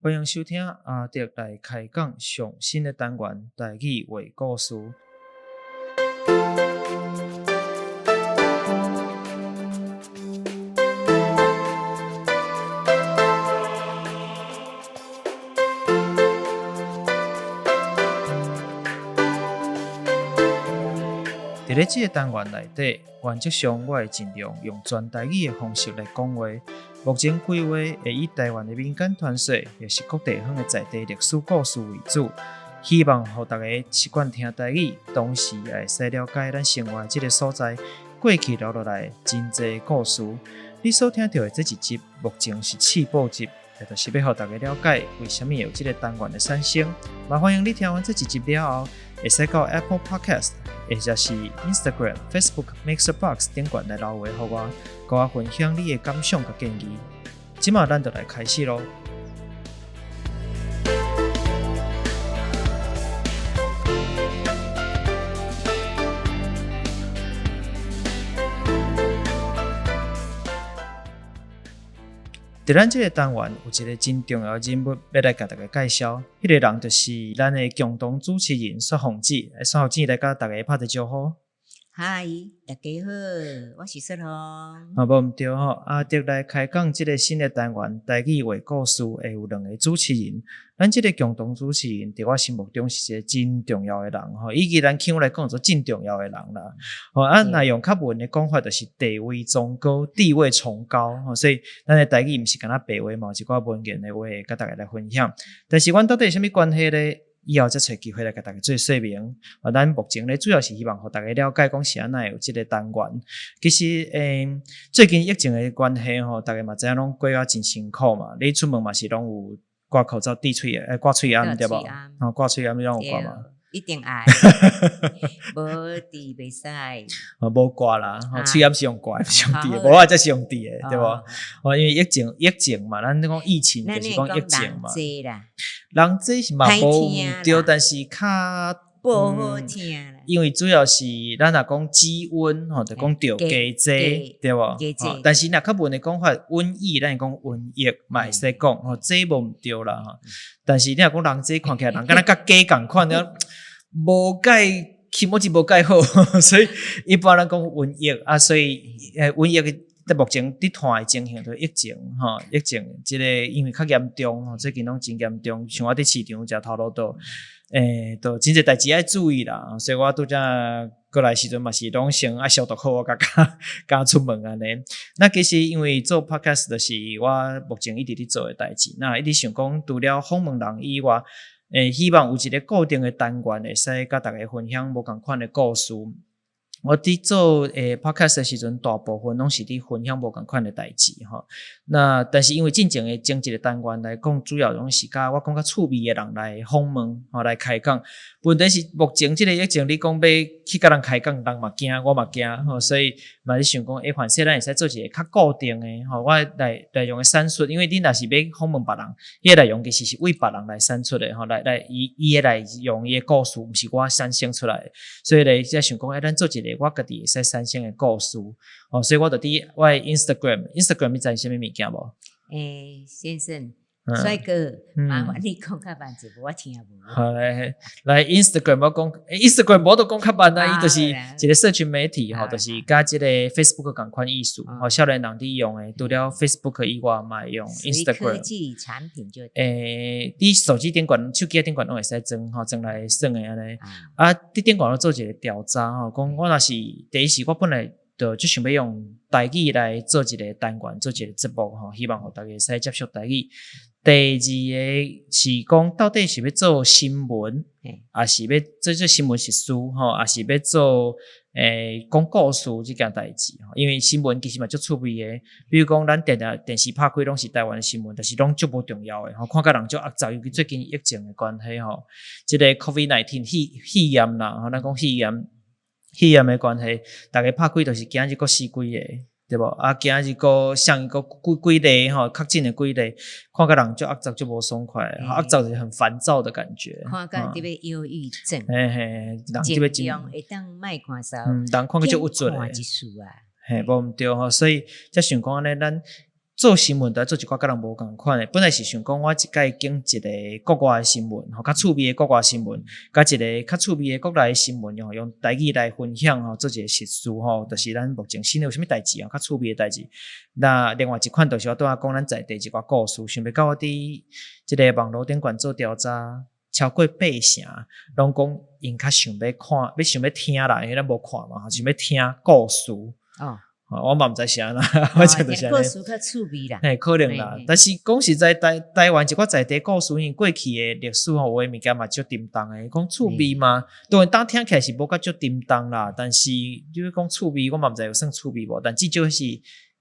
欢迎收听阿德来开讲上新的单元台语话故事。在这个单元内底，原则上我会尽量用全台语的方式来讲话。目前规划会以台湾的民间传说，也是各地方的在地历史故事为主，希望让大家习惯听台语，同时也会使了解咱生活这个所在过去留落来真侪故事。你所听到的这一集，目前是试播集，也就是要让大家了解为什么有这个单元的产生。也欢迎你听完这一集了后，会使到 Apple Podcast。或者是 Instagram、Facebook、Mixerbox 等管来留言给我，跟我分享你的感想和建议。今晚咱就来开始咯。在咱这个单元有一个真重要的人物要来给大家介绍，迄个人就是咱的共同主持人薛凤姊。薛凤姊来跟大家拍个招呼。嗨，大家好，我是薛凤。无毋对吼，阿德来开讲这个新的单元台语话故事，会有两个主持人。咱这个共同主持人，在我心目中是一个真重要的人吼。以及咱腔来讲，做真重要的人啦。那用较文的讲法，就是地位崇高，地位崇高。所以咱的台语毋是干那白话嘛，一寡文言的话，跟大家来分享。但是，阮到底有啥物关系咧？以后再找机会来给大家做说明。咱目前咧主要是希望让大家了解讲是安怎有这个单元。其实最近疫情的关系吼，大家嘛知影拢过啊真辛苦嘛。你出门嘛是拢有挂口罩、滴喙挂喙安对无？挂喙安你拢有挂嘛？一定爱，无滴袂使。无挂啦，喙安是用挂，是用滴的，无啊则是用滴的，对无？因为疫情嘛，咱讲疫情就是讲疫情嘛。人这是嘛无对，但是较不好听啦。因为主要是咱若讲鸡瘟吼，就讲着加济，对无？但是若较文的讲法，瘟疫咱讲瘟疫嘛会使讲吼，这无毋对啦吼。但是你若讲人这看起来人敢若甲鸡共款了，无解气质无解好，所以一般人讲瘟疫啊，所以瘟疫。在目前伫团的情形就是疫情吼，疫情即个因为较严重吼，最近拢真严重，像我伫市场食头路都都真侪代志爱注意啦，所以我拄则过来时阵嘛是拢先爱消毒好，我敢出门安尼。那其实因为做 podcast 就是我目前一直伫做的代志，那一直想讲除了访问人以外，希望有一个固定的单元会使甲大家分享无共款的故事。我伫做podcast 的时阵，大部分拢是伫分享无共款的代志吼。那但是因为进前的前一个单元来讲，主要拢是甲我讲较趣味的人来访问吼，来开讲。问题是目前即个疫情，你讲要去甲人开讲，人嘛惊，我嘛惊吼，所以嘛是想讲，反正咱会使做一个较固定的吼，我来用个产出，因为你若是要访问别人，伊内容其实是为别人来产出的吼，来伊来用伊的故事，毋是我产生出来的，所以咧才想讲，咱做一个我家己会使产生的故事哦，所以我就伫我的 Instagram 你知啥物物件无？先生。帅哥，麻烦你讲较慢一步，我听无。好来 Instagram 我讲，Instagram 无都讲较慢啦，伊就是一个社群媒体吼，就是甲即个 Facebook 共款意思，吼，少年人伫用诶，除了 Facebook 以外嘛用 Instagram。科技产品就你手机顶管、手机顶管拢会使装吼，装来算诶安尼。你顶管做一个调查吼，讲我若是第一是我本来就想要用台语来做一个单元，做一个节目吼，希望互大家使接受台语。第二个是讲，到底是要做新闻，还是要做新闻时事吼，还是要做讲故事这件代志吼？因为新闻其实嘛足趣味诶，比如讲咱电视拍开拢是台湾新闻，但是拢足无重要诶吼。看甲人足恶糟，尤其最近疫情诶关系吼，即个 COVID-19 肺炎啦，吼，咱讲肺炎诶关系，大家拍开就是今日个死几个。对无？今日个像一个几例吼，确诊的几例，看个人就恶躁就无爽快，恶躁就是很烦躁的感觉。看个这边忧郁症，人这边尽量会当卖看少，人看个就有准诶。无毋对吼，所以才想讲咧，咱做新闻，都做一寡甲人无共款诶。本来是想讲，我一届经一个国外诶新闻，较趣味诶国外新闻，甲一个较趣味诶国内诶新闻，用台语来分享做一个实事就是咱目前新有啥物代志较趣味诶代志。那另外一款就是我拄仔讲咱在地一寡故事，想要到我伫即个网络顶悬做调查，超过8成，拢讲因较想要看，想要听啦，因为咱无看嘛，想要听故事。我嘛毋知啥啦，我就是故事较趣味啦，可能啦。但是讲实在，台湾一寡在地故事，因过去诶历史有诶物件嘛，足沉重诶。讲趣味嘛，当然听起来是无甲足沉重啦。但是你讲趣味，我嘛毋知有算趣味无。但至少是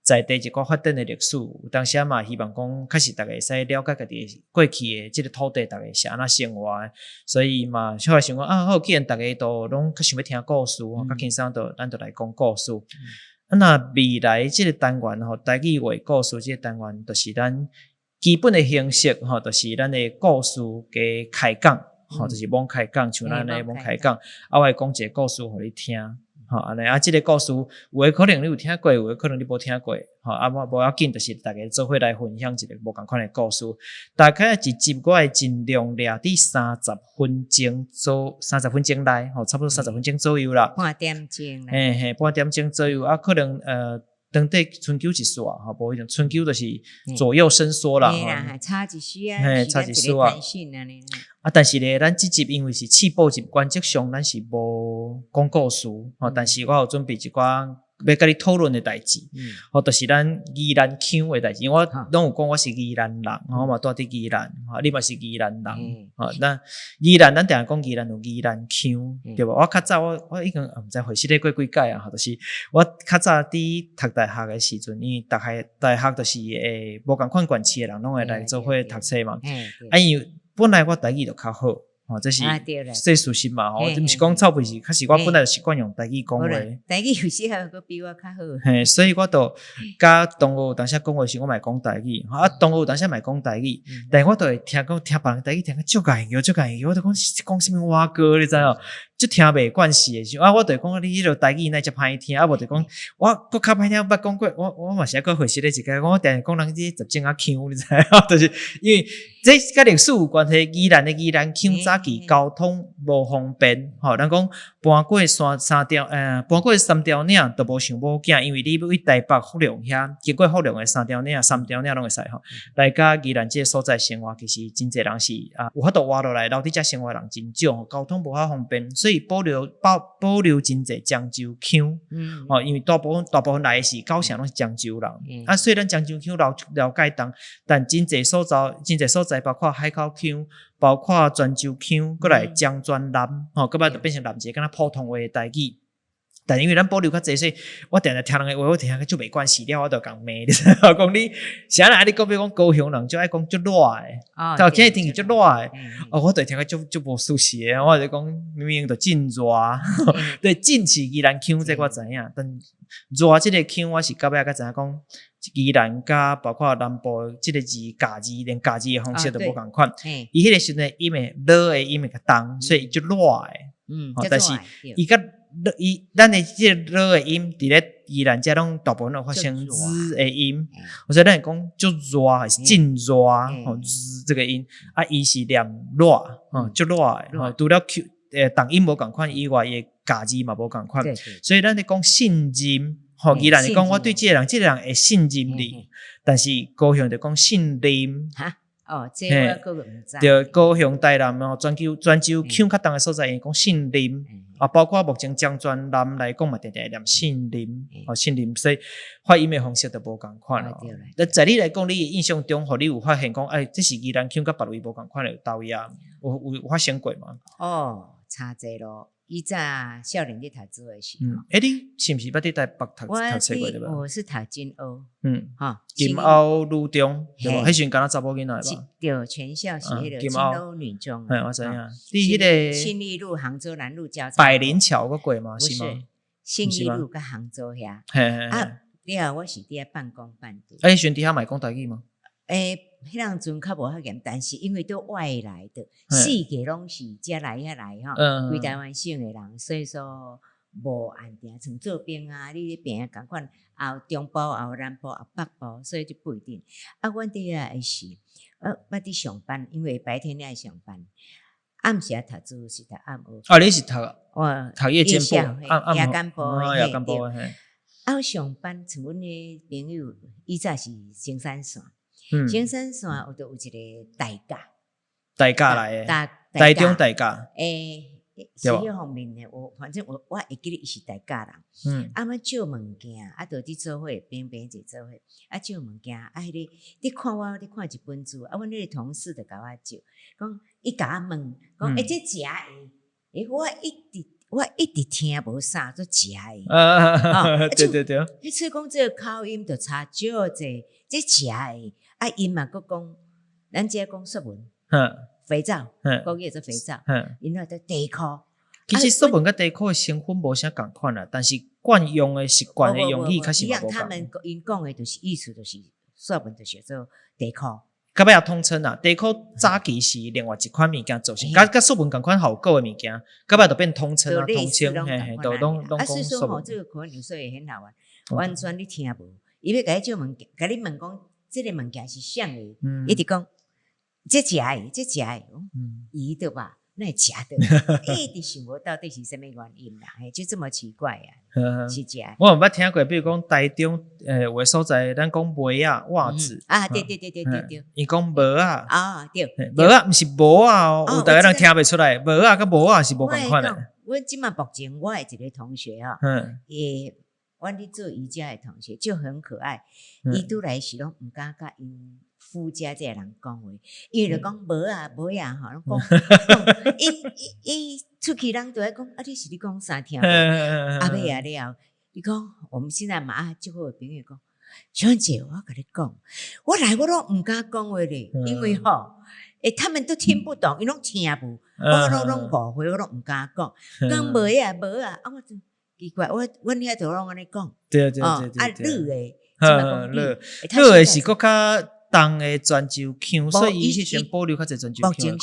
在地一寡发展诶历史，有当时嘛希望讲，确实大家会使了解家己过去诶即个土地，大家是安怎生活诶。所以嘛，后来想讲好，既然大家都拢较想要听故事，较轻松，咱就来讲故事。那未来即个单元台语话故事即个单元，就是咱基本的形式就是咱的故事加开讲就是罔开讲，像咱的罔开讲，我会讲一个故事互你听安尼即个故事有诶可能你有听过，有诶可能你无听过无要紧，就是大家做伙来分享一个无共款诶故事。大概一集我会尽量掠伫30分钟内差不多30分钟左右啦，半点钟啦，半点钟左右可能当地春秋一撮无一定春秋就是左右伸缩啦，差一丝啊，差一丝但是咧，咱即集因为是试播集，原则上咱是无讲故事但是我有准备一寡要甲你讨论的代志就是咱宜兰腔的代志。我拢有讲我是宜兰人我嘛住伫宜兰你嘛是宜兰人那宜兰咱定讲宜兰有宜兰腔对无？我较早我已经毋知回去咧过几届就是我较早伫读大学的时阵，因为大学就是无共款县市的人拢会来做伙读册嘛因为本来我台语就较好这是事实嘛毋是讲臭屁是，确实我本来就习惯用台语讲话，台语有时候佫比我较好所以我就甲同学有当时讲话时，我嘛会讲台语同学有当时嘛会讲台语但是我就会听别人台语听足介意，我就讲什么话歌你知哦，就听袂惯势的我就讲你迄个台语那只歹听无就讲我佫较歹听，捌讲过我嘛是佫回事咧一个，我定讲人即10种腔你知就是因为这甲历史有关系，宜兰的宜兰腔早期交通无方便咱讲搬过三条岭都无想要紧，因为你要去台北福隆遐，经过福隆的3条岭拢会使来甲宜兰这个所在生活，其实真侪人是有法度活落来，留伫遮生活的人真少，交通无遐方便，所以保留真侪漳州腔因为大部分来的是高雄拢是漳州人虽然漳州腔了解但真侪所在包括海口腔，包括泉州腔，过来漳泉南搁摆就变成南一个敢若普通话的台语。但因为咱保留较济，所以我定定听人的话，我听就袂惯势了，我就讲骂你讲你啥人你讲比如讲高雄人就爱讲足热的到今日天气足热的我就听个足无舒适的，我就讲明明就真热对，真是宜兰腔这我知影，但热这个腔我是到尾才知影讲宜兰甲包括南部这个字假字，连假字的方式都无共款伊迄个时阵音的热的音会较重，所以就热的但是伊甲咱的这个热的音伫咧宜兰遮拢大部分都发生滋的音所以咱会讲足热还是真热滋这个音伊是念热足热的除了同音无共款以外伊的假字嘛无共款，所以咱咧讲信任宜兰是讲我对这个人会信任你但是高雄就讲信任这我佫毋知对，高雄台南泉州腔较重的所在因讲信任包括目前漳泉南来讲嘛定定念信任所以发音的方式都无共款在你来讲，你的印象中互你有发现讲这是宜兰腔甲别位无共款的豆芽有发生过吗？差济咯，以前少年伫读书的时候你是毋是捌伫台北读册过对吧？我是读金瓯金瓯女中对无？迄时阵敢若查某囡仔吧？对，全校是迄个金瓯女中我知影你迄个信义路杭州南路交叉百灵桥个过吗？是吗？信义路甲杭州遐了我是伫遐半工半读迄时阵伫遐嘛讲台语吗？迄人阵较无遐严，但是因为都外来的，四个拢是遮来规台湾省的人，所以说无安定，像做兵啊，你咧病啊，共款后中部、后南部、后北部，所以就不一定。啊，阮伫遐也是，捌伫上班，因为白天咧爱上班，暗时啊读书是读暗学。啊，你是读夜间部，夜间部，夜间部嘿。啊，上班像阮诶朋友，伊早是新山线，新山线有一个代驾来诶，台中代驾。是迄方面诶，反正我会记得伊是代驾人。啊，少物件，啊，就伫做伙，平者做伙，啊，少物件，啊，迄个你看我，你看一本书，啊，阮迄个同事就甲我借，讲伊甲我问，讲这食诶，我一直听无啥做食诶。对。迄次讲这个口音就差少济，这食诶，啊，因嘛佫讲，咱遮讲说文。肥皂，国语做肥皂，因那在地壳。其实说文甲地壳的成分无啥共款啦，但是惯用的习惯的用语，确实无共。他们因讲的就是意思，就是说文就是做地壳。甲尾也统称啦，地壳早期是另外一款物件做成，甲说文共款效果的物件，甲尾就变统称啊，统称，都拢讲所以说吼，这个可能有时候会很好玩，完全你听无，伊要甲你少问，甲你问讲，这个物件是啥的，一直讲。这食诶，伊对吧？那食的，一直想无到底是什么原因啦？就这么奇怪啊！是食。我有捌听过，比如讲台中有个所在，咱讲袜啊、袜子啊，对，伊讲帽啊，对，帽啊，毋是帽啊哦，有大家人听袂出来，帽啊甲帽啊是无共款的。我即马目前我诶一个同学啊，我伫做瑜伽诶同学就很可爱，伊拄来时拢毋敢甲因。夫家这人讲话，伊就讲无啊，吼，讲，伊出去人都爱讲，啊，你是你讲啥听无？啊尾啊了，伊讲，我们现在嘛就好朋友讲，小燕姐，我甲你讲，我拢毋敢讲话咧，因为吼，他们都听不懂，伊拢听无，我拢误会，我拢毋敢讲，讲无啊，我就奇怪，阮遐头拢安尼讲，对，啊，女诶，女诶是搁较。东诶泉州腔，所以伊是先保留较侪泉州腔。目前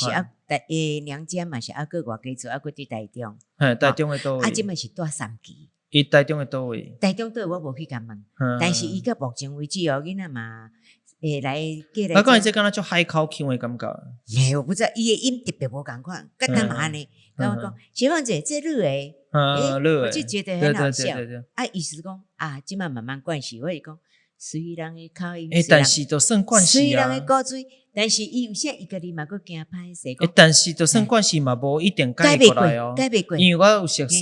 是娘家嘛是个外家做，个伫台中。台中诶倒位？即嘛是住三期。伊台中诶倒位？台中倒位我无去甲问，但是伊到目前为止囡仔嘛来过来。我讲伊这敢若做海口腔诶感觉。没，我不知道伊诶音特别无共款，甲他妈呢，跟我讲，小凤姐这女诶，我就觉得很好笑。意思讲即嘛慢慢惯习，我是讲。虽然的口音，但是都算惯势啊。虽然的古嘴，但是伊有些伊家己嘛佫惊歹势。但是就算惯势嘛，无一定改过来哦。改袂过，因为我有熟悉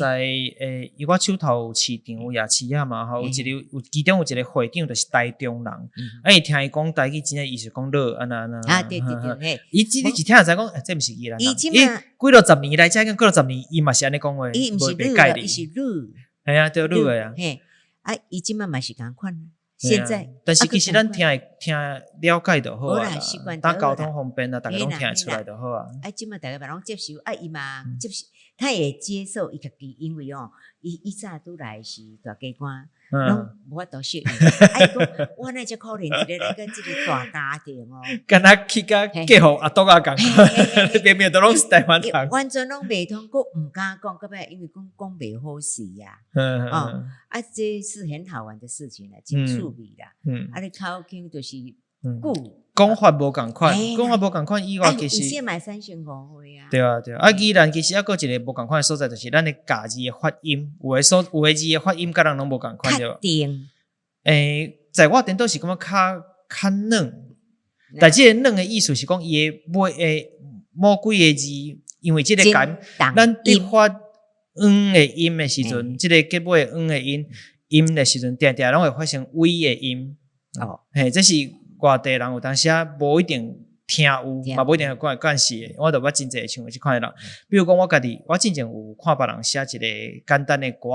因为我手头有市场有夜市啊嘛，吼，其中有一个会长就是台中人，伊听伊讲台语，真诶意思讲乐安那。对，伊一听就知讲，这毋是宜兰人。伊几落十年来，再讲几落十年，伊嘛是安尼讲话，伊毋是女啊，伊是女。系啊，对女诶啊。伊即嘛是共款。现在，但是其实咱听了解就好啊，当交通方便啊，大家拢听得出来就好啊。即马大家嘛拢接受，伊嘛接受，他也接受伊家己，因为伊早拄来是大家官，拢无法度适应。讲我那只可怜一个跟这个大家庭哦，敢若去甲结合阿东啊共，边边都拢是台湾人，完全拢袂通，佫毋敢讲，个摆因为讲袂好势呀。这是很好玩的事情啦，真趣味啦。你口腔就是久。讲法无共款，以外其实。以前嘛35岁啊。对啊，宜兰其实还佫一个无共款的所在，就是咱的家字的发音，有的字的发音，甲人拢无共款对吧？在我顶多是感觉较软，但这个软的意思是讲伊的某几个字，因为这个咱伫发的音的时阵，这个结尾的的音的时阵，定拢会发生微的音。这是外地人有当时无一定听有，嘛无一定有关系的。我就捌真侪像即款人，比如讲我家己，我之前有看别人写一个简单的歌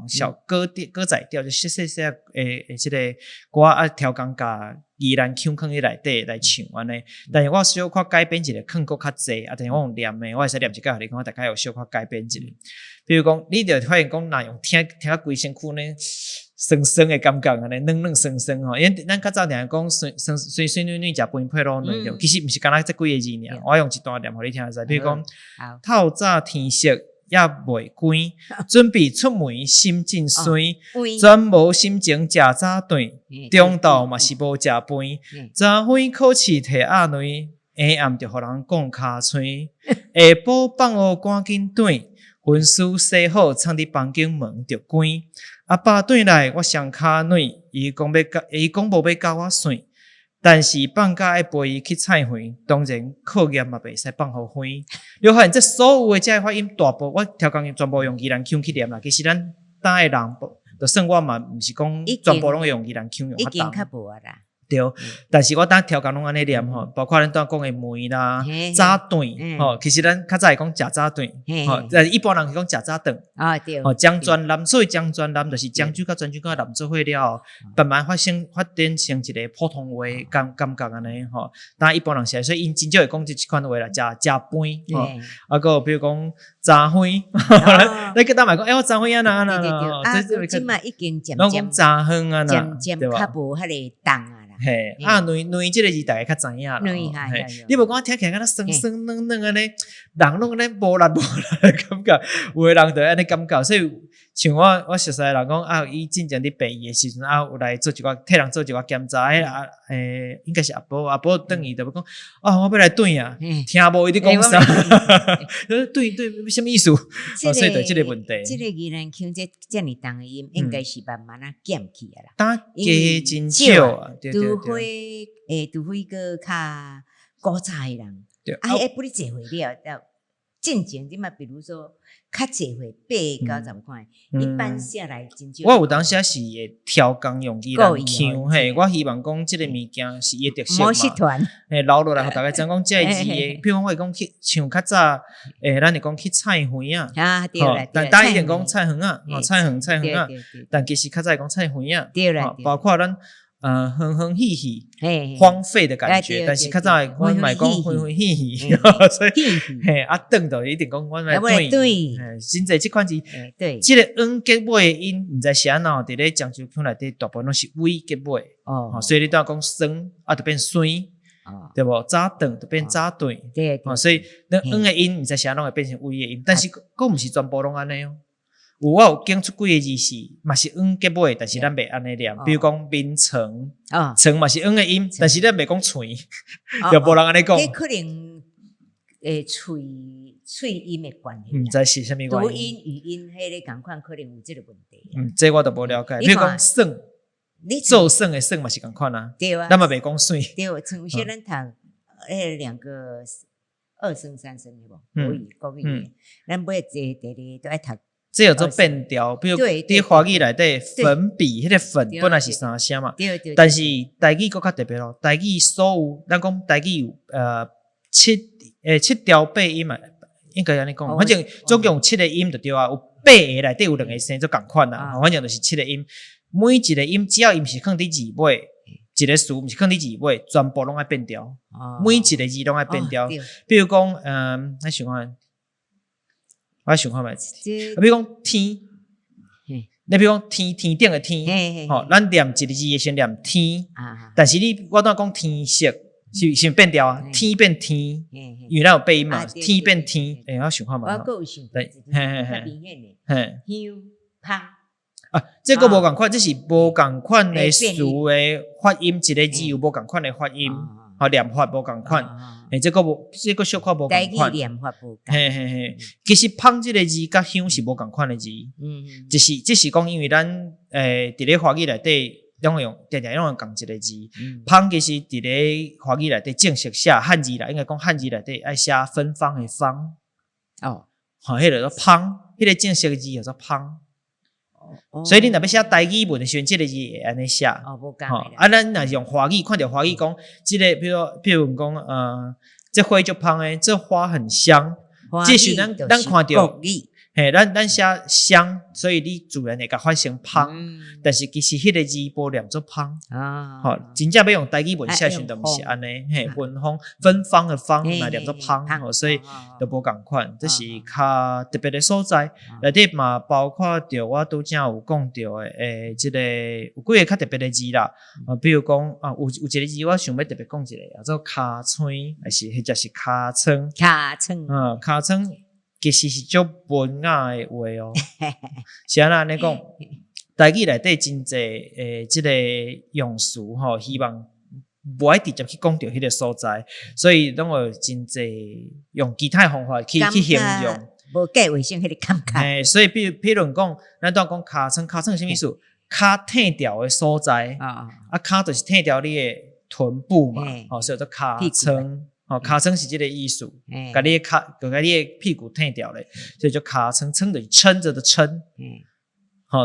小歌仔调，就细即个歌调工甲宜兰腔放喺内底来唱安尼。但是我小可改编一个，更佫较济但是我用念的，我会使念一个互你讲，我大概有小可改编一个。比如讲，你就发现讲，若用听啊规身躯呢。酸酸的感觉安尼，软酸酸吼，因为咱较早定讲水女食饭配卤卵，其实毋是干那这几个字尔，我用一段念互你听下。比如讲，透早天色也未关，准备出门心真酸，全无心情食早顿，中昼嘛是无食饭，早昏考试摕鸭卵，下暗就互人讲骹吹，下晡放学赶紧转，婚书洗好藏伫房间门就关，阿爸转来我双骹软，伊讲无要教我算。但是放假要陪伊去菜园，当然课业嘛袂使放互远。你发现这所有的这发音大部，我调工全部用宜兰腔去念啦。其实咱当的人，就算我嘛，毋是讲全部拢用宜兰腔用较重。已经较无啊啦。对，但是我当调工拢安尼念吼，包括咱当讲的梅啦、早顿吼，其实咱较早会讲食早顿，吼，一般人是讲食早顿。啊对。吼，江专男，所以江专男就是江酒甲专酒甲男做伙了，慢慢发展成一个普通话感觉安尼吼。当然一般人是，所以因真少会讲即款话啦，食饭吼，啊个比如讲早昏，你个当买讲，我早昏啊哪，对，即嘛已经渐渐早昏啊哪，渐较无迄个重啊。嘿，软即个字大家较知影啦。你无讲听起来敢若酸酸软软安尼，人拢安尼无力的感觉，有的人就安尼感觉。所以像我熟悉的人讲伊之前伫病院的时阵有来做一寡替人做一寡检查，应该是阿婆等伊就要讲我要来转啊，听无伊伫讲啥，对，什么意思？所以就即个问题。即个宜兰腔这么重的音，应该是慢慢减去啊啦。加真少啊，除非个较古早的人，不哩坐会了，进前即嘛，比如说较坐会8到10块，一般下来真少。我有当时是会调工用宜兰腔，嘿，我希望讲即个物件是伊特色嘛。模式团，留落来，互大家知讲即个字的，比如讲我讲去像较早，咱是讲去菜园啊，对啦，但大一点讲菜园啊，菜园啊，但其实较早讲菜园啊，对啦，包括咱。哼哼嘻嘻，荒废的感觉，但是较早我买讲哼哼嘻嘻，所以等到一定讲我买对，真侪即款字，即个结尾的音，毋知是安怎伫咧漳州腔内底大部分拢是尾结尾，所以你当讲酸就变酸，对无？早顿就变早顿，对，所以那的音毋知是安怎会变成尾的音，但是佫毋是全部拢安尼哦。我有讲出几个字是，嘛是结尾，但是咱袂安尼念。比如讲眠床，床嘛是的音，但是咱袂讲喙，就无人安尼讲。可能喙音的关系。毋知是啥物原因。读音语音迄个共款，可能有即个问题。这我都无了解。比如讲算，做算的算嘛是共款啊。对啊。咱嘛袂讲算。对，像有些人读2个2声3声的无，国语国语，咱每第二都爱读。这叫做变调，比如伫华语内底粉笔，迄个粉本来是3声嘛，但是台语佫较特别咯。台语所有，咱讲台语有7条8音嘛，应该安尼讲。反正总共有7个音就对啊，有8个内底有2个声就共款啦。反正就是7个音，每一个音只要伊毋是放伫字尾，一个词毋是放伫字尾，全部拢爱变调。每一个字拢爱变调。比如讲，咱想看。我想看觅，比如讲天，你比如讲天顶的天，咱念一个字会先念天，但是我当讲天色是变调啊，天变天，因为咱有八音嘛，天变天，我想看觅，对，香香这个无共款，这是无共款的词的发音，一个字有无共款的发音，念法无共款。这个小可无共款，其实芳这个字甲香是无共款的字，只是讲因为咱伫咧华语内底拢用常常用共一个字，芳其实伫咧华语内底正式写汉字啦，应该讲汉字内底爱写芬芳的芳，迄个叫做芳，迄个正式的字叫做芳。所以你若要写台语文的时阵，这个字会安尼写。咱若是用华语，看到华语讲，这个比如讲，这花就香诶，这花很香。这是咱看到，咱写香，所以你自然会甲发成香。但是其实迄个字无念做香。真正要用台语文写时阵，就毋是安尼。芬芳的芳，来念做香，所以就无共款。这是较特别的所在。内底嘛包括着我拄则有讲着诶，这个有几个较特别的字啦。比如讲有一个字我想要特别讲一个，叫做尻川，还是迄只是尻川。尻川其实是足文雅的话哦。是安尼讲，台语内底真侪即个用词吼，希望无爱直接去讲到迄个所在，所以拢会真侪用其他方法去形容。无计卫生迄个感觉。所以譬如讲，咱当讲尻川，尻川是啥意思？骹挺掉的所在，骹就是挺掉你的臀部嘛，所以叫做尻川。尻川是这个意思，把你的屁股挺掉嘞，所以叫尻川，撑就是撑着的撑。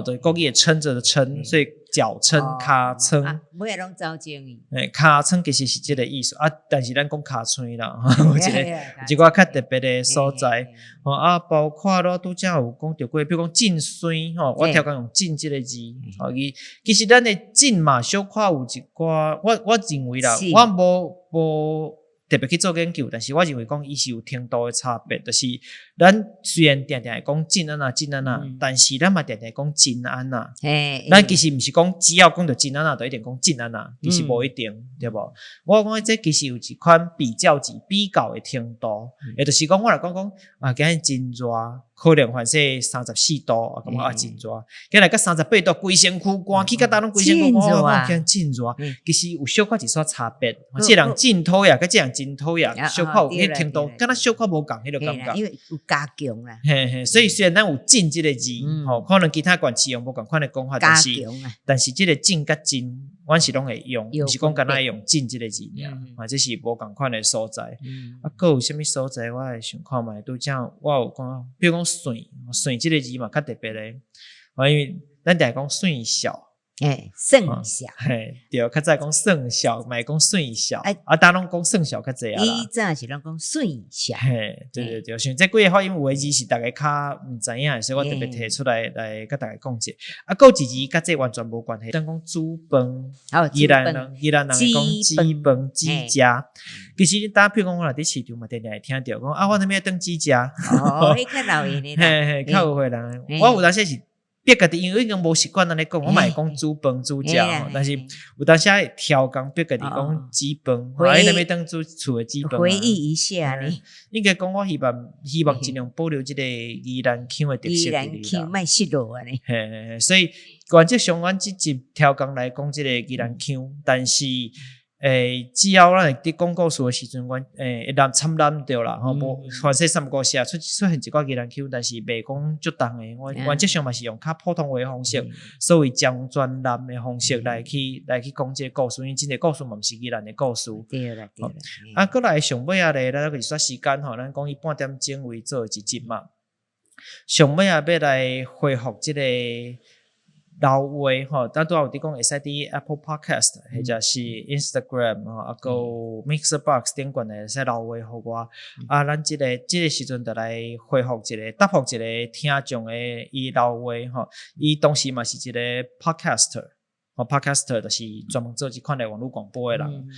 对，国语也撑着的撑，所以脚撑、尻川，每个拢走正义。尻川其实是这个意思啊，但是咱讲尻川啦，有一个较特别的所在，包括咯，拄则有讲到过，比如讲颈椎，我调讲用颈这个字，其实咱的颈嘛，小可有一寡，我认为啦，我无特别去做研究，但是我认为讲伊是有程度的差别，就是咱虽然定定会讲真安那，但是咱嘛定定讲真安那。咱其实毋是讲只要讲到真安那，就一定讲真安那，其实无一定，对无？我讲这其实有一款比较级比较的程度，也就是讲我来讲今日真热，可能反正34度，感觉真热。今日到38度，规身躯寒起，甲当拢规身躯寒，真热。其实有小可一撮差别，这人真讨厌，甲这人真讨厌，小可有迄程度，敢若小可无共迄个感觉。因为有加强啦。所以虽然咱有真这个字，可能其他县市用无共款的讲法，但是这个真甲真，阮是拢会用，毋是讲敢若用真这个字尔，这是无共款的所在。还有啥物所在？我会想看卖，拄则我有讲，比如讲线这个字嘛，较特别咧，因为咱定讲线小。算小，对，较早讲算小，卖讲算小，当拢讲算小较济啊啦。以前是拢讲算小，对，像这几个发音有的字是大家较毋知影，所以我特别提出来甲大家讲者。还有一字甲这完全无关系，咱讲煮饭，宜兰人讲煮饭、煮食。其实大家譬如讲我来伫市场嘛，定定会听到讲我那边当煮食。迄较老年的，较有岁人，我有当时是。别个因为已经无习惯安尼讲，我嘛会讲煮饭煮食，但是有当时会调讲别个讲煮饭，那边当煮厝的煮饭。回忆一下呢，应该讲我希望尽量保留这个宜兰腔的特色。宜兰腔卖失落啊呢。所以原则上，阮这集调讲来讲这个宜兰腔，但是。只要咱会伫讲故事的时阵，阮会参染着啦，无凡说三国写出现一寡宜兰腔，但是袂讲足重的。我原则上嘛是用较普通话的方式，所谓将专栏的方式来去讲这个故事，因为真个故事嘛毋是宜兰的故事。对啦。过来上尾啊咧，咱个煞时间咱讲以半点钟为做一集嘛。上尾啊要来回复这个。老话咱拄有伫讲会使伫 Apple Podcast 或者是 Instagram 还有 Mixerbox 顶悬会使留话互我。咱即个时阵就来回复一个答复一个听众的伊留话伊当时嘛是一个 podcaster 就是专门做即款的网络广播的人。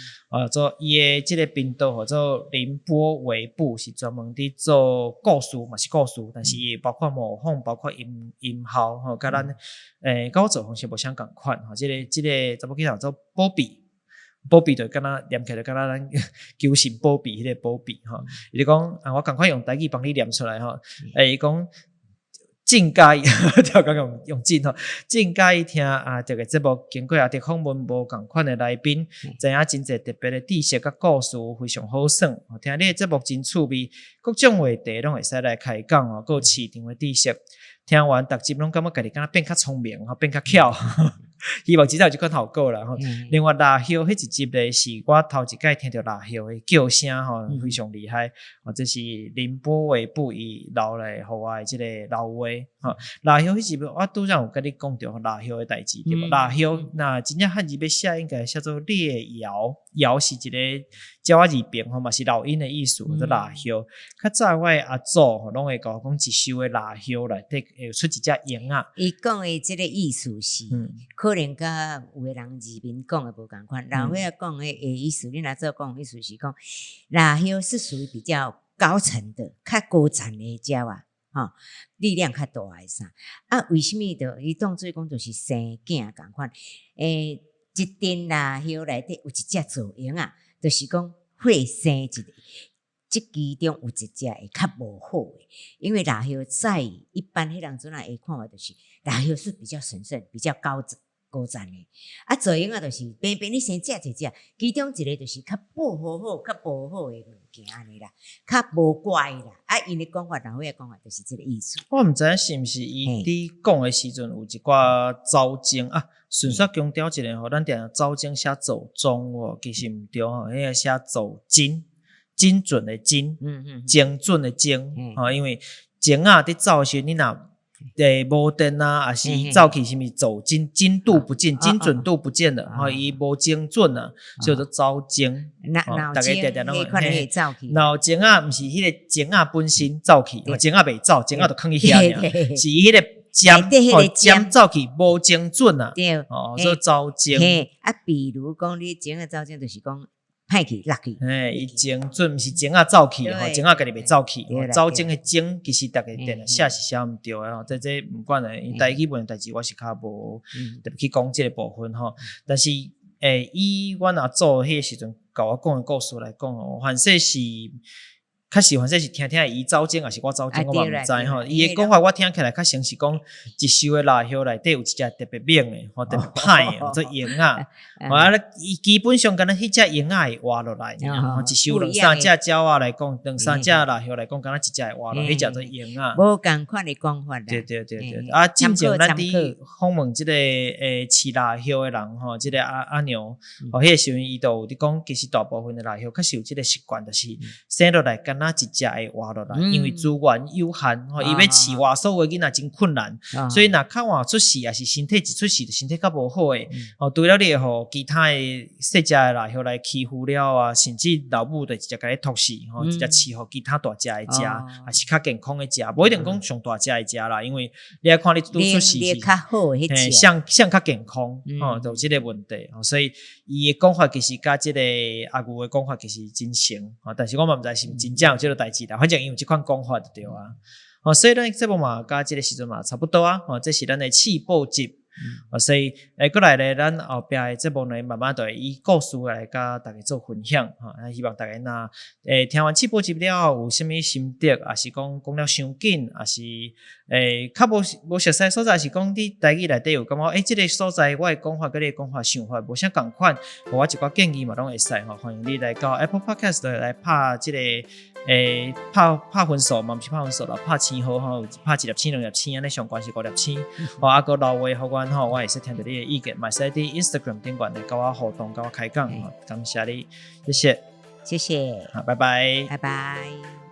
做伊的即个频道叫做凌波微步，是专门伫做故事嘛是故事，但是包括模仿，包括音效甲咱甲我做方式无相共款即个怎么叫做波比就敢若念起来敢若咱求神波比迄个波比伊就讲我共款用台语帮你念出来伊讲真介意，调讲用真真介意听这个节目经过伫访问无共款的来宾，知影真侪特别的知识甲故事，非常好耍。听你的节目真趣味，各种话题拢会使来开讲还有市场的知识。听完逐集拢感觉家己敢若变较聪明，变较巧。希望真有即款效果啦。另外辣叶迄一集咧，是我头一摆听到辣叶的叫声非常厉害。这是凌波微步伊留来互我的即个留话。辣叶迄集我拄则有甲你讲着辣叶的代志对无？辣叶那真正汉字要写应该写做烈瑶，瑶是一个鸟仔字边嘛是老鹰的意思，叫辣叶。较早我的阿祖拢会甲我讲一首的辣叶内底会出一只鹰仔。伊讲的即个意思是，可能甲有的人字面讲的无共款。老伙仔讲的意思，你若做讲意思是讲，辣叶是属于比较高层的、较高层的鸟啊，力量较大的啥？为什么着伊当做讲就是生囝共款？一阵辣叶内底有一只造鹰啊，就是讲会生一即其中有一只会较无好诶，因为腊肉在一般迄人阵啊会看法就是腊肉是比较神圣、比较高赞诶。啊，做用啊就是偏偏你先食一只，其中一个就是较不好、较无好诶物件安尼啦，较无怪啦。啊，因诶讲法，老伙仔讲法就是即个意思。我毋知影是毋是伊伫讲诶时阵有一寡走精啊，顺续强调一下吼，咱定走精写走中哦，其实毋对吼，迄个写走精。精准的精，精准的精，因为精啊，伫走的时候，你若无电啊，还是走去什么走精度不进，精准度不见了，伊无精准啊，所以就走精。脑精迄款会走去，脑精啊，毋是迄个精啊本身走去，精啊袂走，精啊就囥去遐尔，是伊迄个尖走去无精准啊，所以走精。啊，比如讲你精啊走精，就是讲。歹去落去，伊精准毋是精啊走去，精啊家己袂走去，走精诶精其实逐个定写是写毋对诶吼，这毋管诶，因台语文诶代志我是较无特别去讲即个部分吼。但是以阮阿祖迄个时阵甲我讲诶故事来讲吼，反正是较是反正是听伊走精，还是我走精，我嘛毋知吼。伊诶讲法我听起来较像是讲一收诶腊肉内底有一只特别猛诶，吼特别歹诶，做鹰啊。伊基本上敢若迄只鹰仔会活落来，一收两三只鸟仔来讲，两三只腊肉来讲，敢若一只会活落，迄只做鹰仔。无共款诶讲法啦。对。啊，进前咱伫访问即个饲腊肉诶人吼，即个阿娘，吼迄个时阵伊都有伫讲，其实大部分诶腊肉确实有即个习惯，就是生落来敢若一只会活落来，因为资源有限，吼伊要饲活所有诶囡仔真困难，所以若较晚出世，也是身体一出世，身体较无好诶，吼除了你互其他诶细只诶腊肉来欺负了啊，甚至老母就直接甲你毒死，吼直接饲互其他大只诶食，还是较健康诶食，无一定讲上大只诶食啦，因为你来看你拄出世是较好迄像较健康，吼就即个问题，所以伊诶讲法其实甲即个阿牛诶讲法其实真像，但是我嘛毋知是毋真正有即个代志啦，反正因为即款讲法就对啊，所以咱节目嘛甲即个时阵嘛差不多啊，这是咱诶试播集。所以过来咧，咱后壁诶节目呢，慢慢就会以故事来甲大家做分享希望大家若听完试播集了有啥物心得，还是讲了伤紧，还是较无熟悉所在，是讲你台语内底有感觉即个所在我诶讲法甲你诶讲法想法无啥共款，互我一寡建议嘛拢会使欢迎你来到 Apple Podcast 来拍即个拍分数嘛，毋是拍分数啦，拍星号吼，拍1粒星、2粒星，安尼上悬是5粒星。啊个留话互阮吼，我会使听到你诶意见，嘛使伫 Instagram 顶悬来甲我互动，甲我开讲，感谢你，谢谢，谢谢，好，拜拜，拜拜。